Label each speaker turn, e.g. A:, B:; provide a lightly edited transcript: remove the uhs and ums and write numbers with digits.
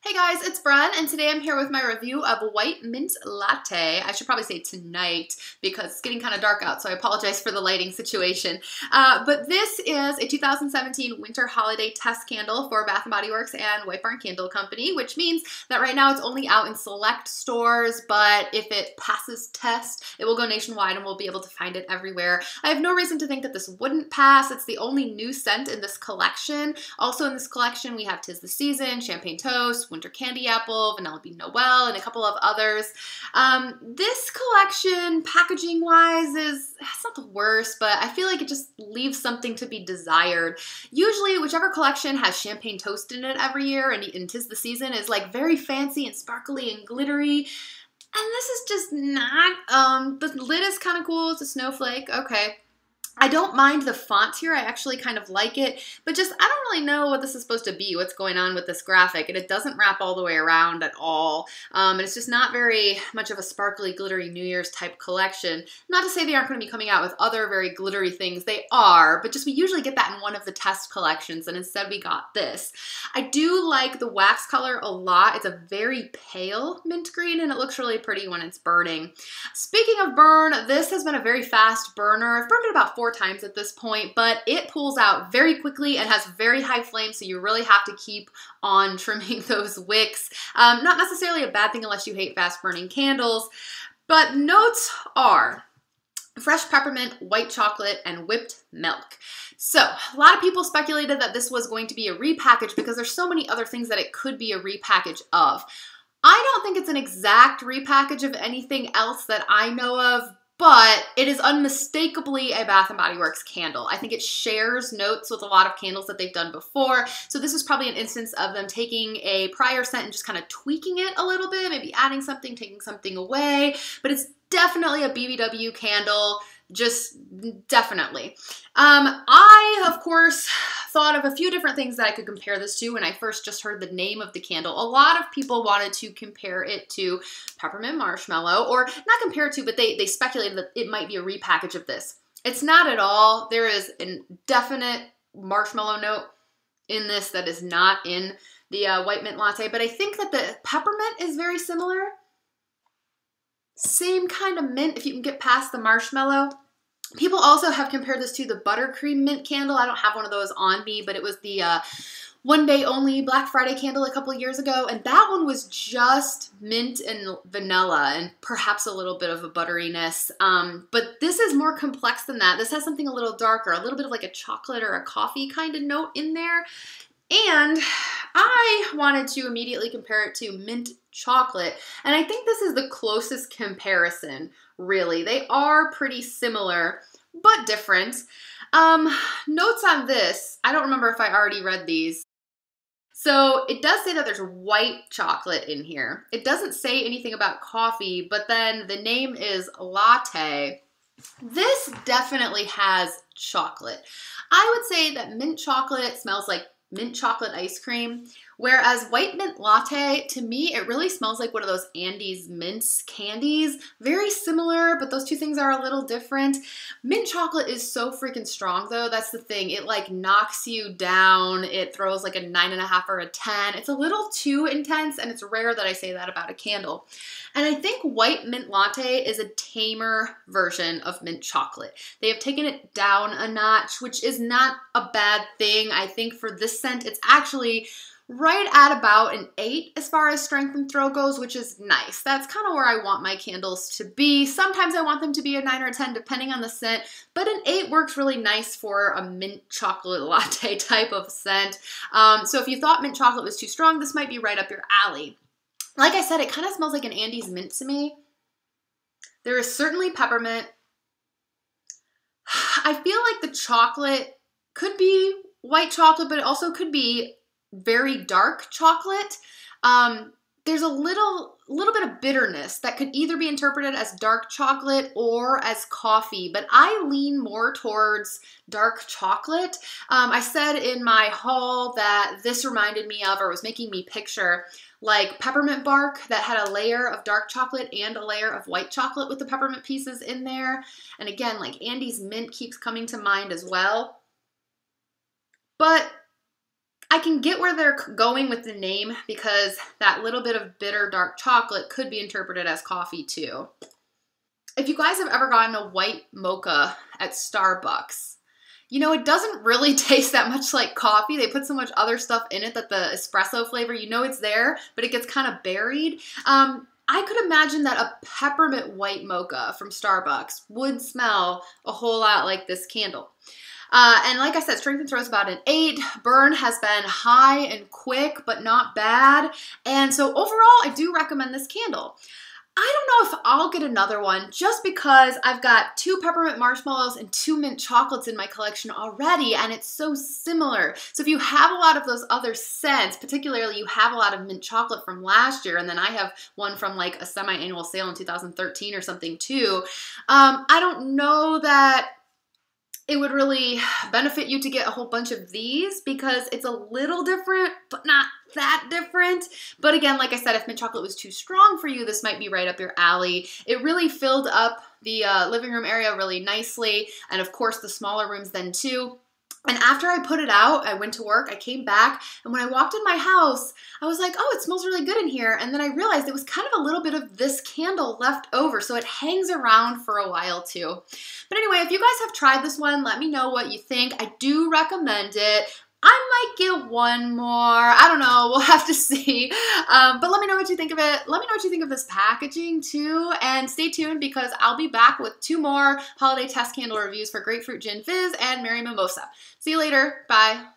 A: Hey guys, it's Bren, and today I'm here with my review of White Mint Latte. I should probably say tonight because it's getting kind of dark out, so I apologize for the lighting situation. But this is a 2017 winter holiday test candle for Bath & Body Works and White Barn Candle Company, which means that right now it's only out in select stores, but if it passes test, it will go nationwide and we'll be able to find it everywhere. I have no reason to think that this wouldn't pass. It's the only new scent in this collection. Also in this collection, we have 'Tis the Season, Champagne Toast, Winter Candy Apple, Vanilla Bean Noel, and a couple of others. This collection, packaging-wise, it's not the worst, but I feel like it just leaves something to be desired. Usually, whichever collection has Champagne Toast in it every year, and 'Tis the Season, is like very fancy and sparkly and glittery. And this is just not. The lid is kind of cool. It's a snowflake. Okay. I don't mind the font here. I actually kind of like it, but just I don't really know what this is supposed to be, what's going on with this graphic, and it doesn't wrap all the way around at all. And it's just not very much of a sparkly, glittery New Year's type collection. Not to say they aren't going to be coming out with other very glittery things. They are, but just we usually get that in one of the test collections, and instead we got this. I do like the wax color a lot. It's a very pale mint green, and it looks really pretty when it's burning. Speaking of burn, this has been a very fast burner. I've burned it about 4 times at this point, but it pulls out very quickly and has very high flame, so you really have to keep on trimming those wicks. Not necessarily a bad thing unless you hate fast burning candles, but notes are fresh peppermint, white chocolate, and whipped milk. So a lot of people speculated that this was going to be a repackage because there's so many other things that it could be a repackage of. I don't think it's an exact repackage of anything else that I know of, but it is unmistakably a Bath & Body Works candle. I think it shares notes with a lot of candles that they've done before. So this is probably an instance of them taking a prior scent and just kind of tweaking it a little bit, maybe adding something, taking something away. But it's definitely a BBW candle, just definitely. I, of course, thought of a few different things that I could compare this to when I first just heard the name of the candle. A lot of people wanted to compare it to Peppermint Marshmallow, or not compare it to, but they speculated that it might be a repackage of this. It's not at all. There is a definite marshmallow note in this that is not in the White Mint Latte, but I think that the peppermint is very similar. Same kind of mint if you can get past the marshmallow. People also have compared this to the buttercream mint candle. I don't have one of those on me, but it was the one day only Black Friday candle a couple of years ago, and that one was just mint and vanilla and perhaps a little bit of a butteriness. But this is more complex than that. This has something a little darker, a little bit of like a chocolate or a coffee kind of note in there. And I wanted to immediately compare it to mint chocolate, and I think this is the closest comparison, really. They are pretty similar, but different. Notes on this, I don't remember if I already read these. So it does say that there's white chocolate in here. It doesn't say anything about coffee, but then the name is latte. This definitely has chocolate. I would say that mint chocolate smells like mint chocolate ice cream, whereas White Mint Latte, to me, it really smells like one of those Andes mints candies. Very similar, but those two things are a little different. Mint chocolate is so freaking strong, though. That's the thing. It like knocks you down. It throws like a 9.5 or a 10. It's a little too intense, and it's rare that I say that about a candle. And I think White Mint Latte is a tamer version of mint chocolate. They have taken it down a notch, which is not a bad thing. I think for this scent, it's actually right at about an 8 as far as strength and throw goes, which is nice. That's kind of where I want my candles to be. Sometimes I want them to be a 9 or a 10 depending on the scent, but an 8 works really nice for a mint chocolate latte type of scent. So if you thought mint chocolate was too strong, this might be right up your alley. Like I said, it kind of smells like an Andes mint to me. There is certainly peppermint. I feel like the chocolate could be white chocolate, but it also could be very dark chocolate. There's a little bit of bitterness that could either be interpreted as dark chocolate or as coffee, but I lean more towards dark chocolate. I said in my haul that this reminded me of, or was making me picture, like peppermint bark that had a layer of dark chocolate and a layer of white chocolate with the peppermint pieces in there. And again, like Andes mint keeps coming to mind as well. But I can get where they're going with the name because that little bit of bitter dark chocolate could be interpreted as coffee too. If you guys have ever gotten a white mocha at Starbucks, you know, it doesn't really taste that much like coffee. They put so much other stuff in it that the espresso flavor, you know it's there, but it gets kind of buried. I could imagine that a peppermint white mocha from Starbucks would smell a whole lot like this candle. And like I said, strength and throw is about an 8. Burn has been high and quick, but not bad. And so overall, I do recommend this candle. I don't know if I'll get another one just because I've got 2 peppermint marshmallows and 2 mint chocolates in my collection already, and it's so similar. So if you have a lot of those other scents, particularly you have a lot of mint chocolate from last year, and then I have one from like a semi-annual sale in 2013 or something too, I don't know that it would really benefit you to get a whole bunch of these because it's a little different, but not that different. But again, like I said, if mint chocolate was too strong for you, this might be right up your alley. It really filled up the living room area really nicely, and of course the smaller rooms then too. And after I put it out, I went to work, I came back, and when I walked in my house, I was like, oh, it smells really good in here. And then I realized it was kind of a little bit of this candle left over, so it hangs around for a while too. But anyway, if you guys have tried this one, let me know what you think. I do recommend it. I might get one more. I don't know. We'll have to see. But let me know what you think of it. Let me know what you think of this packaging too. And stay tuned because I'll be back with 2 more holiday test candle reviews for Grapefruit Gin Fizz and Mary Mimosa. See you later. Bye.